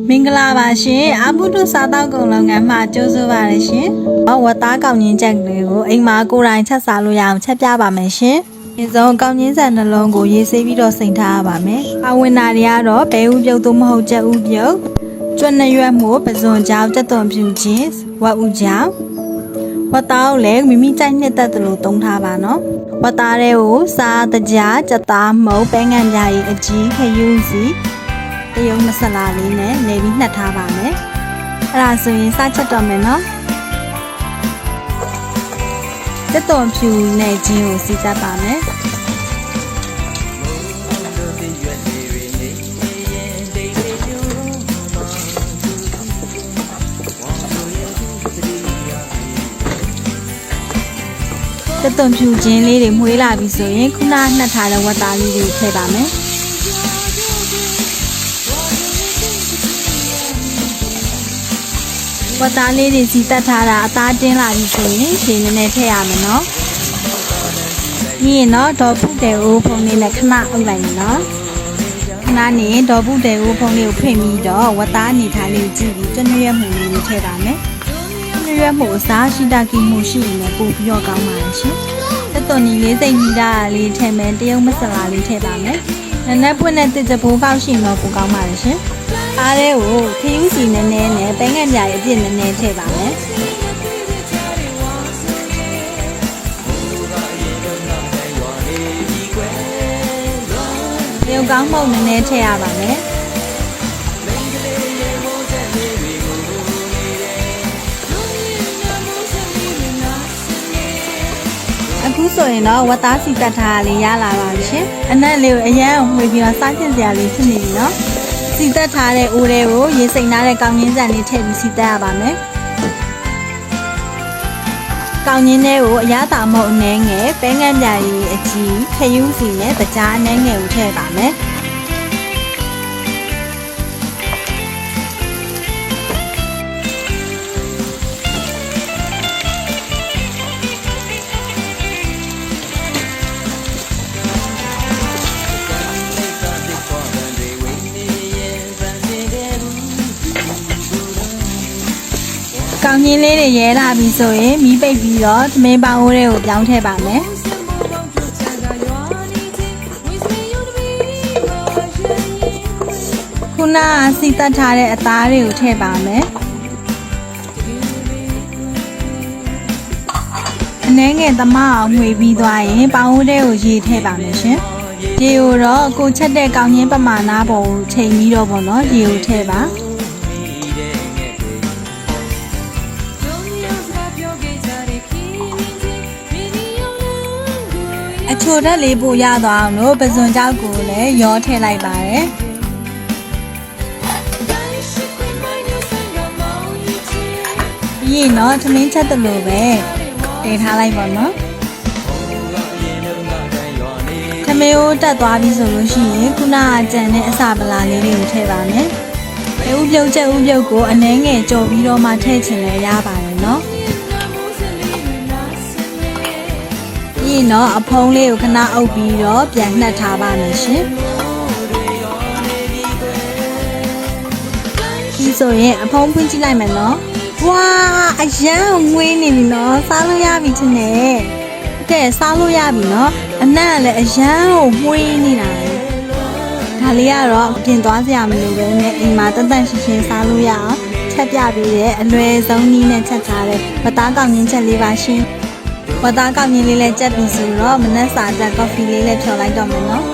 မင်္ဂလာပါရှင်အဘုဒ္ဓစာတောက်ကုံလုပ်ငန်းမှာကြိုးစားပါရရှင်ဝတ်သားကောင်းချင်းချက်ကလေးကိုအိမ်မှာကိုယ်တိုင်ချက်စားလို့ရအောင်ချက်ပြပါမယ်ရှင်ဒီဆုံးကောင်းချင်းစံနှလုံးကိုရေးဆေးပြီးတော့စိန်ထားရပါမယ်အဝင်နာတွေကတော့ဘဲဥပြုတ်သို့မဟုတ်ကြက်ဥပြုတ်ကျွတ်နှရွက်မှုပဇွန်ကြောင်တက်သွန်ဖြူချင်းဝတ်ဥကြောင်ဝတ်သားကိုလည်းမိမိကြိုက်နှစ်သက်သလိုသုံးထားပါနော်ဝတ်သားတွေကိုစားတကြားကြက်သားမုတ်ပဲငံပြားရီအကြီးခရူးစီတရုံမဆလာလေးနဲ့နေပြီးနှက်ထားပါမယ်အဲ့ဒါဆိုရင်စချက်တော့မယ်နော်တက်သွန်ဖြူနဲ့ချင်းကိုစီးတတ်ပါမယ်တက်သွန်ဖြူချင်းလေးတွေမှုေးလာပြီဆိုရင်ခုနနှက်ထားတဲ့ဝတ်သားလေးတွေထည့်ပါမယ်ဝတ်သားလေးတွေစီတက်ထားတာအသားတင်းလာပြီဆိုရင်ခြေနည်းနည်းထည့်ရမယ်နော်ပြီးရင်တော့ဒေါ်ဖုတဲအိုးဖုံးလေးနဲ့ခဏအုပ်လိုက်မယ်နော်ခဏနေဒေါ်ဖုတဲအိုးဖုံးလေးကိုဖိတ်ပြီးတော့ဝတ်သားအနေထားလေးကိုကြည့်ပြီးကျွတ်ရွက်မှုလေးကိုထည့်ပါမယ်ကျွတ်ရွက်မှုအစားရှိတာကီမှုရှိရင်လည်းပို့ပြီးတော့ကောင်းပါရဲ့ရှင်တက်သွန်ကြီးလေးစိတ်ကြီးတာလေးထည့်မယ်တရုံမဆလာလေးထည့်ပါမယ်နည်းနည်းပွင့်တဲ့တစ်ကြပိုးကောက်ရှိရင်တော့ပိုကောင်းပါရဲ့ရှင်အားလေးကိုခရူးစီနည်းနည်းနဲ့ပဲငှက်ပြားရဲ့အပြည့်နည်းနည်းထည့်ပါမယ်တရုံကောင်းမှုနည်းနည်းထည့်ရပါမယ်အခုဆိုရင်တော့ဝတ်သားစီတက်ထားလေးရလာပါပြီရှင်အနက်လေးကိုအရန်မှွေပြီးတော့စားကျင်စရာလေးဖြစ်နေပြီနော်စီတက်ထားတဲ့အိုးတွေကိုရေစိမ်ထားတဲ့ကောင်းချင်းစံလေးထည့်ပြီးစီတက်ရပါမယ်ကောင်းချင်းတွေကိုအရသာမဟုတ်အနှဲငယ်ပဲငှက်ပြားရီအကြီးခရူးစီနဲ့တကြားအနှဲငယ်ကိုထည့်ပါမယ်ကောင်းချင်းလေးတွေရဲလာပြီဆိုရင်မီးပိတ်ပြီးတော့သမင်းပေါင်းအိုးတွေကိုပြောင်းထည့်ပါမယ်ခုနကစီတက်ထားတဲ့အသားတွေကိုထည့်ပါမယ်အနှဲငယ်သမအောင်မှွေပြီးသွားရင်ပေါင်းအိုးတွေကိုရေထည့်ပါမယ်ရှင်ရေကိုတော့ကိုချက်တဲ့ကောင်းချင်းပမာဏပေါ်ကိုချိန်ပြီးတော့ပေါ့နော်ရေကိုထည့်ပါအချိုတက်လေးပို့ရသွားအောင်လို့ပဇွန်ကြောက်ကိုလည်းရောထည့်လိုက်ပါတယ်ပြီးရင်တော့သမင်းချက်တလို့ပဲတည်ထားလိုက်ပါတော့သမင်းကိုတက်သွားပြီဆိုလို့ရှိရင်ခုနကကြံတဲ့အစာပလာလေးတွေကိုထည့်ပါမယ်ဥပြုတ်ချက်ဥပြုတ်ကိုအနှဲငယ်ကြော်ပြီးတော့မှထည့်ချင်လည်းရပါတယ်နော်ပြီးတော့အဖုံးလေးကိုခဏအုပ်ပြီးတော့ပြန်နှက်ထားပါမယ်ရှင်ဒီဆိုရင်အဖုံးဖွင့်ကြည့်လိုက်မယ်နော်ဝါအရန်ငွေးနေပြီနော်စားလို့ရပြီထင်တယ်ကဲစားလို့ရပြီနော်အနံ့ကလည်းအရန်ကိုမွေးနေတာဒါလေးကတော့ပြင်သွားစရာမလိုပဲနဲ့အိမ်မှာတန်တန်ရှင်းရှင်းစားလို့ရအောင်ချက်ပြပေးတဲ့အလွယ်ဆုံးနည်းနဲ့ချက်ထားတဲ့ဝတ်သားကောင်းချင်းချက်လေးပါရှင်ဝတ်သားကောင်းချင်းလေးလည်းကြက်ပြီဆိုတော့မနက်စာချက်ကော်ဖီလေးလည်းဖြော်လိုက်တော့မယ်နော်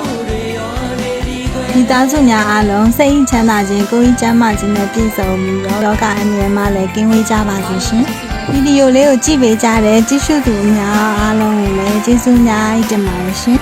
ဒီသားစုများအားလုံးစိတ်ချမ်းသာခြင်းကိုယ်ကျန်းမာခြင်းနဲ့ပြည့်စုံပြီးတော့ယောဂအန္တရာယ်မှလည်းကင်းဝေးကြပါစေရှင်ဗီဒီယိုလေးကိုကြည့်ပေးကြတဲ့ကြည့်ရှုသူများအားလုံးကိုလည်းကျေးဇူးများတင်ပါတယ်ရှင်